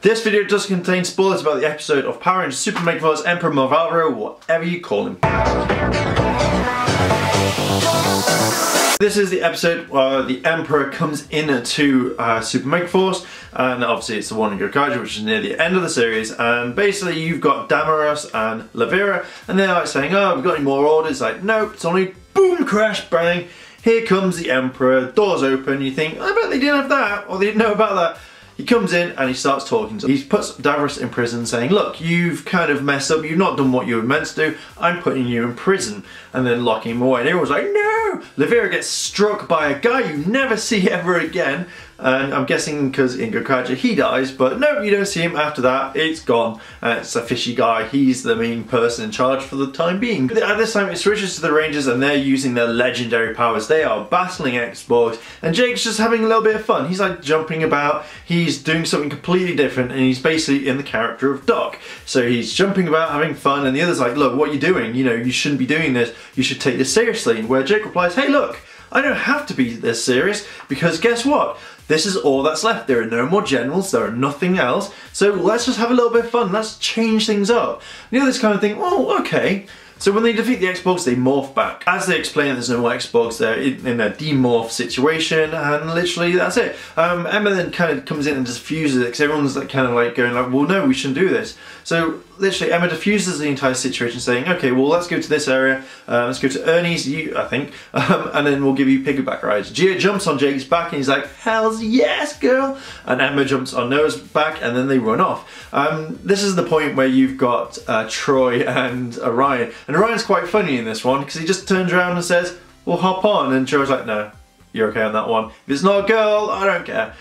This video does contain spoilers about the episode of Power Rangers Super Megaforce Emperor Mavro, whatever you call him. This is the episode where the Emperor comes into Super Megaforce, and obviously it's the one in Gokaiger, which is near the end of the series, and basically you've got Damaros and Lavera, and they're like saying, oh, we've got any more orders? Like, nope, it's only boom, crash, bang, here comes the Emperor, doors open, you think, I bet they didn't have that, or they didn't know about that. He comes in and he starts talking to him. He puts Damaros in prison saying, look, you've kind of messed up, you've not done what you were meant to do, I'm putting you in prison. And then locking him away. And everyone's like, no! Lavera gets struck by a guy you never see ever again. And I'm guessing because in Gokaiger he dies, but no, you don't see him after that, it's gone. It's a fishy guy, he's the main person in charge for the time being. At this time it switches to the Rangers and they're using their legendary powers. They are battling Xbox and Jake's just having a little bit of fun. He's like jumping about, he's doing something completely different, and he's basically in the character of Doc. So he's jumping about, having fun, and the other's like, look, what are you doing? You know, you shouldn't be doing this, you should take this seriously. And where Jake replies, hey look, I don't have to be this serious, because guess what? This is all that's left. There are no more generals, there are nothing else, so let's just have a little bit of fun, let's change things up. You know, this kind of thing, oh, okay. So when they defeat the Xbox, they morph back. As they explain, there's no more Xbox, they're in a demorph situation, and literally that's it. Emma then kind of comes in and diffuses it, because everyone's like, kind of like going like, well no, we shouldn't do this. So literally Emma diffuses the entire situation saying, okay, well let's go to this area, let's go to Ernie's, I think, and then we'll give you piggyback rides. Gia jumps on Jake's back and he's like, hells yes girl, and Emma jumps on Noah's back and then they run off. This is the point where you've got Troy and Orion, and Orion's quite funny in this one because he just turns around and says, well hop on, and Troy's like, no, you're okay on that one. If it's not a girl, I don't care.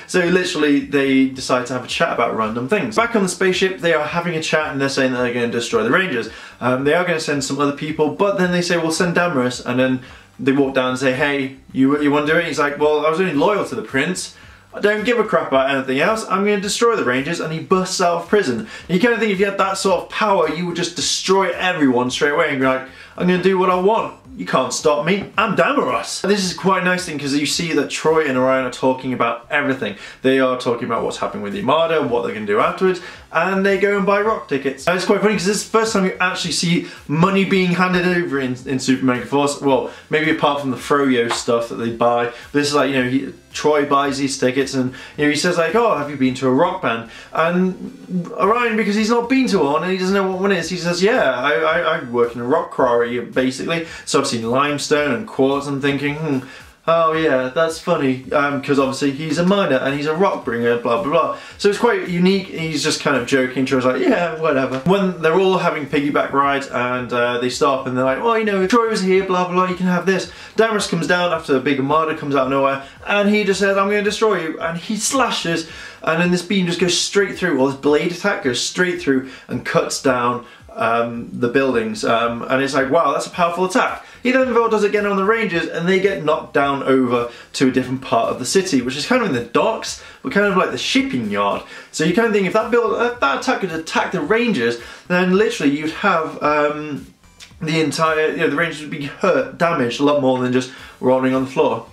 So literally they decide to have a chat about random things. Back on the spaceship, they are having a chat and they're saying that they're going to destroy the Rangers. They are going to send some other people, but then they say, well send Damaros, and then they walk down and say, hey, you want to do it? He's like, well I was only loyal to the prince. I don't give a crap about anything else, I'm going to destroy the Rangers, and he busts out of prison. And you kind of think if you had that sort of power, you would just destroy everyone straight away and be like, I'm going to do what I want. You can't stop me, I'm Damaros. And this is quite a nice thing because you see that Troy and Orion are talking about everything. They are talking about what's happening with the Armada, what they're going to do afterwards, and they go and buy rock tickets. And it's quite funny because this is the first time you actually see money being handed over in Super Megaforce. Well, maybe apart from the Froyo stuff that they buy. This is like, you know, Troy buys these tickets and you know, he says like, oh, have you been to a rock band? And Orion, because he's not been to one and he doesn't know what one is, he says, yeah, I work in a rock quarry basically. So I've seen limestone and quartz. I'm thinking, oh yeah, that's funny, because obviously he's a miner and he's a rock bringer, blah blah blah. So it's quite unique. He's just kind of joking. Troy's like, yeah, whatever. When they're all having piggyback rides and they stop and they're like, well, you know, if Troy was here, blah blah, you can have this. Damaros comes down after a big Armada comes out of nowhere and he just says, I'm going to destroy you, and he slashes, and then this beam just goes straight through, or this blade attack goes straight through and cuts down the buildings, and it's like, wow, that's a powerful attack. He then does it again on the Rangers and they get knocked down over to a different part of the city, which is kind of in the docks, but kind of like the shipping yard. So you kind of think if that attack could attack the Rangers, then literally you'd have the entire, you know, the Rangers would be hurt, damaged a lot more than just rolling on the floor.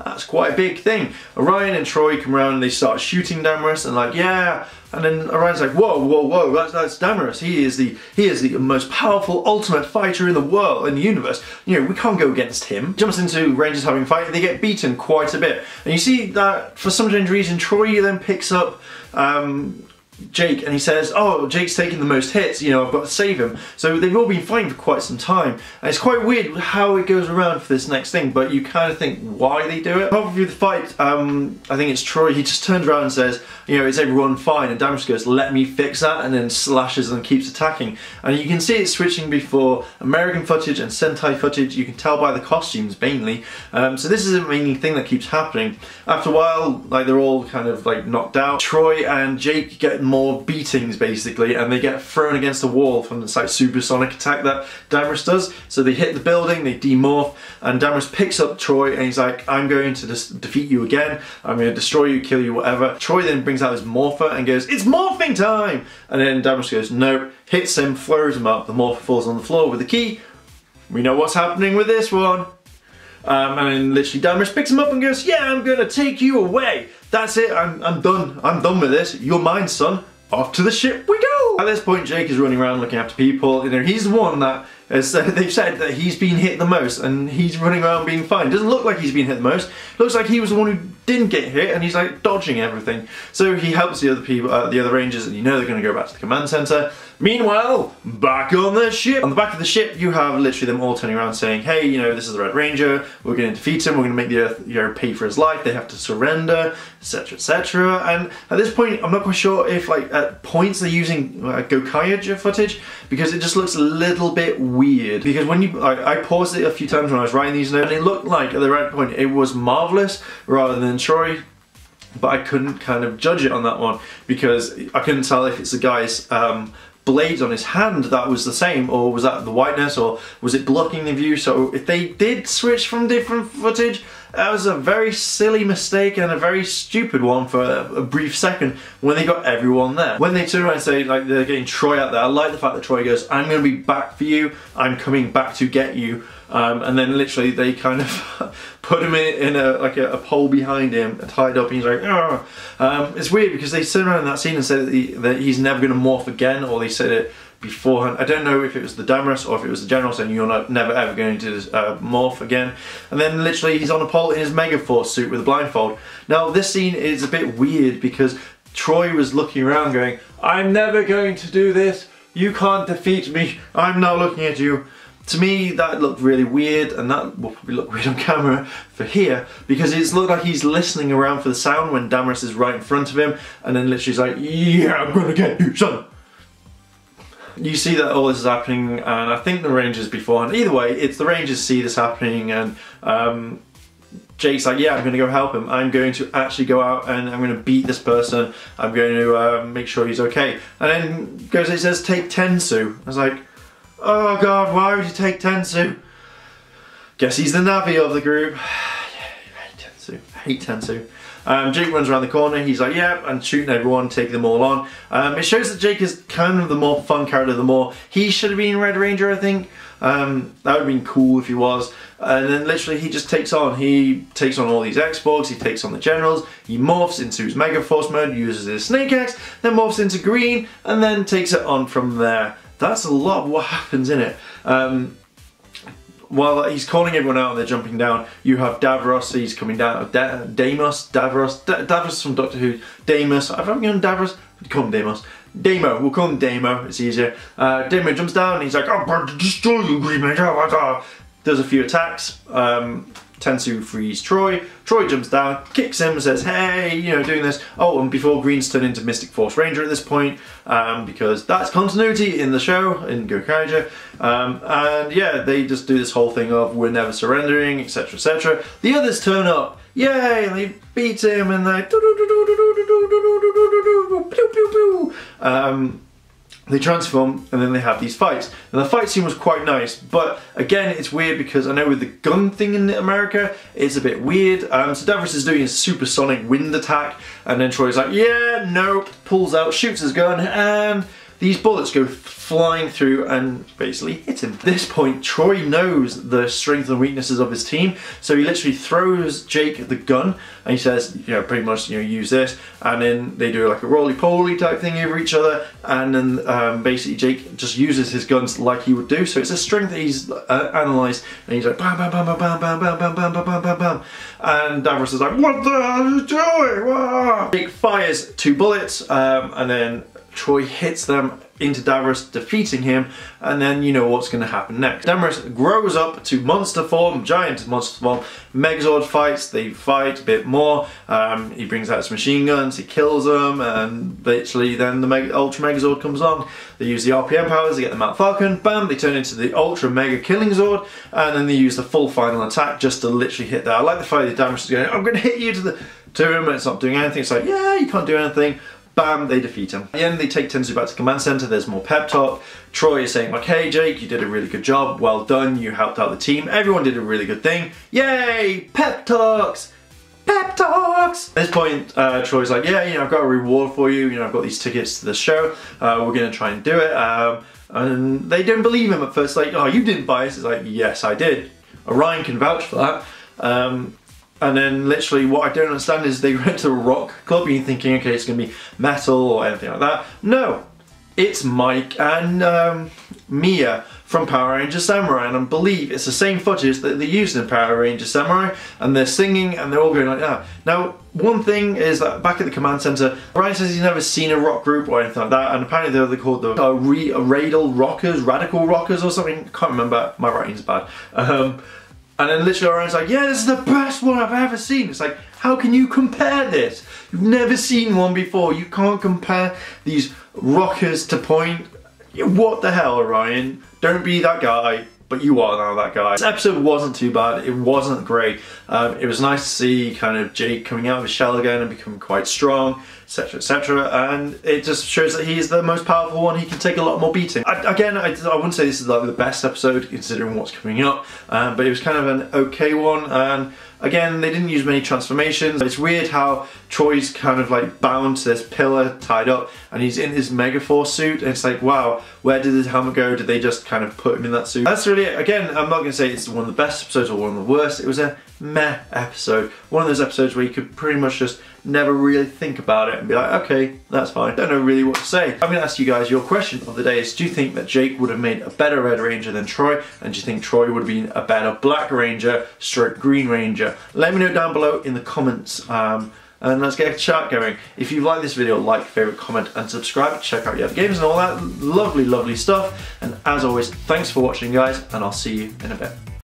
That's quite a big thing. Orion and Troy come around and they start shooting Damaros and like, yeah, and then Orion's like, whoa, whoa, whoa, that's Damaros. He is the most powerful ultimate fighter in the world, in the universe. You know, we can't go against him. Jumps into Rangers having a fight, they get beaten quite a bit. And you see that for some strange reason, Troy then picks up Jake and he says, oh, Jake's taking the most hits, you know, I've got to save him. So they've all been fighting for quite some time, and it's quite weird how it goes around for this next thing, but you kind of think why they do it. Probably the fight, I think it's Troy, he just turns around and says, you know, is everyone fine? And Damaros goes, let me fix that, and then slashes and keeps attacking. And you can see it switching before American footage and Sentai footage. You can tell by the costumes mainly. So this is a main thing that keeps happening. After a while, like, they're all kind of like knocked out. Troy and Jake get more beatings basically, and they get thrown against a wall from this like supersonic attack that Damaros does. So they hit the building, they demorph, and Damaros picks up Troy and he's like, I'm going to defeat you again, I'm going to destroy you, kill you, whatever. Troy then brings out his morpher and goes, it's morphing time! And then Damaros goes, nope, hits him, throws him up, the morpher falls on the floor with the key. We know what's happening with this one. And then literally Damaros picks him up and goes, yeah, I'm gonna take you away. that's it, I'm done. I'm done with this. You're mine, son. Off to the ship we go! At this point, Jake is running around looking after people. You know, he's the one that, as they've said, that he's been hit the most, and he's running around being fine. Doesn't look like he's been hit the most. Looks like he was the one who didn't get hit, and he's like dodging everything. So he helps the other people, the other rangers, and you know they're going to go back to the command center. Meanwhile, back on the ship. On the back of the ship, you have literally them all turning around saying, hey, you know, this is the Red Ranger. We're going to defeat him. We're going to make the Earth, you know, pay for his life. They have to surrender, etc., etc. And at this point, I'm not quite sure if, like, at points they're using Gokaiger footage, because it just looks a little bit weird. Because when you, I paused it a few times when I was writing these notes, and it looked like at the right point it was Marvelous rather than Troy. But I couldn't kind of judge it on that one because I couldn't tell if it's the guy's blades on his hand that was the same, or was that the whiteness, or was it blocking the view. So if they did switch from different footage, that was a very silly mistake and a very stupid one for a brief second when they got everyone there. When they turn around and say, like, they're getting Troy out there, I like the fact that Troy goes, I'm going to be back for you, I'm coming back to get you. And then literally they kind of put him in a pole behind him, tied up, and he's like, oh. It's weird because they turn around in that scene and say that he's never going to morph again, or they said it beforehand. I don't know if it was the Damaris or if it was the General saying you're never ever going to morph again. And then literally he's on a pole in his Megaforce suit with a blindfold. Now this scene is a bit weird because Troy was looking around going, I'm never going to do this, you can't defeat me, I'm now looking at you. To me, that looked really weird, and that will probably look weird on camera for here, because it's looked like he's listening around for the sound when Damaris is right in front of him, and then literally he's like, yeah, I'm gonna get you, son. You see that all this is happening, and I think the Rangers beforehand, either way, it's the Rangers see this happening, and Jake's like, yeah, I'm going to go help him. I'm going to actually go out and I'm going to beat this person. I'm going to make sure he's okay. And then goes and says, take Tensu. I was like, oh god, why would you take Tensu? Guess he's the Navi of the group. I hate Tensu. Jake runs around the corner, he's like, yeah, and shooting everyone, taking them all on. It shows that Jake is kind of the more fun character, the more he should have been Red Ranger, I think. That would have been cool if he was. And then literally he just takes on. He takes on all these X-Borgs, he takes on the generals, he morphs into his Megaforce mode, uses his Snake Axe, then morphs into green, and then takes it on from there. That's a lot of what happens in it. While he's calling everyone out and they're jumping down, you have Davros, he's coming down, Davros from Doctor Who, Deimos, I've ever given Davros, call him Deimos. Damo, we'll call him Damo, it's easier. Damo jumps down and he's like, I'm about to destroy you, Green Ranger. Does a few attacks. Tensu frees Troy. Troy jumps down, kicks him, and says, hey, you know, doing this. Oh, and before Green's turned into Mystic Force Ranger at this point, because that's continuity in the show, in Gokaiger. And yeah, they just do this whole thing of we're never surrendering, etc., etc. The others turn up, yay, and they beat him, and they transform, and then they have these fights. And the fight scene was quite nice, but again, it's weird because I know with the gun thing in America, it's a bit weird. So Davros is doing a supersonic wind attack, and then Troy's like, yeah, nope, pulls out, shoots his gun, and these bullets go flying through and basically hit him. At this point, Troy knows the strengths and weaknesses of his team, so he literally throws Jake the gun, and he says, you know, pretty much, you know, use this, and then they do like a roly-poly type thing over each other, and then basically Jake just uses his guns like he would do, so it's a strength that he's analysed, and he's like, bam, bam, bam, bam, bam, bam, bam, bam, bam, bam, bam, bam, bam, and Davros is like, what the hell are you doing? Wah! Jake fires 2 bullets, and then Troy hits them into Davros, defeating him, and then you know what's going to happen next. Davros grows up to monster form, giant monster form. Megazord fights, they fight a bit more. He brings out his machine guns, he kills them, and literally then the Ultra Megazord comes on. They use the RPM powers, they get the Mount Falcon, bam, they turn into the Ultra Mega Killing Zord, and then they use the full final attack just to literally hit that. I like the fact that Davros is going, I'm going to hit you to him, and it's not doing anything. It's like, yeah, you can't do anything. Bam, they defeat him. At the end, they take Tensu back to command center. There's more pep talk. Troy is saying like, hey Jake, you did a really good job, well done, you helped out the team, everyone did a really good thing, yay, pep talks, pep talks. At this point, Troy's like, yeah, you know, I've got a reward for you, you know, I've got these tickets to the show, we're gonna try and do it, and they don't believe him at first, like, oh, you didn't buy us. It's like, yes, I did. Orion can vouch for that. And then literally what I don't understand is they went to a rock club and you're thinking, okay, it's going to be metal or anything like that. No, it's Mike and Mia from Power Rangers Samurai, and I believe it's the same footage that they used in Power Rangers Samurai, and they're singing and they're all going like that. Now, one thing is that back at the command center, Ryan says he's never seen a rock group or anything like that, and apparently they're called the Radical Rockers or something. I can't remember, my writing's bad. And then literally Ryan's like, yeah, this is the best one I've ever seen. It's like, how can you compare this? You've never seen one before. You can't compare these rockers to point. What the hell, Ryan? Don't be that guy, but you are now that guy. This episode wasn't too bad. It wasn't great. It was nice to see kind of Jake coming out of his shell again and becoming quite strong, etc, etc. And it just shows that he's the most powerful one. He can take a lot more beating. I wouldn't say this is like the best episode considering what's coming up, but it was kind of an okay one. And again, they didn't use many transformations. It's weird how Troy's kind of like bound to this pillar, tied up, and he's in his Megaforce suit, and it's like, wow, where did his helmet go? Did they just kind of put him in that suit? That's really it. Again, I'm not going to say it's one of the best episodes or one of the worst. It was a meh episode. One of those episodes where you could pretty much just never really think about it and be like, okay, that's fine. Don't know really what to say. I'm going to ask you guys, your question of the day is, do you think that Jake would have made a better Red Ranger than Troy? And do you think Troy would have been a better Black Ranger / Green Ranger? Let me know down below in the comments. And let's get a chat going. If you like this video, like, favorite, comment, and subscribe. Check out the other games and all that lovely, lovely stuff. And as always, thanks for watching, guys, and I'll see you in a bit.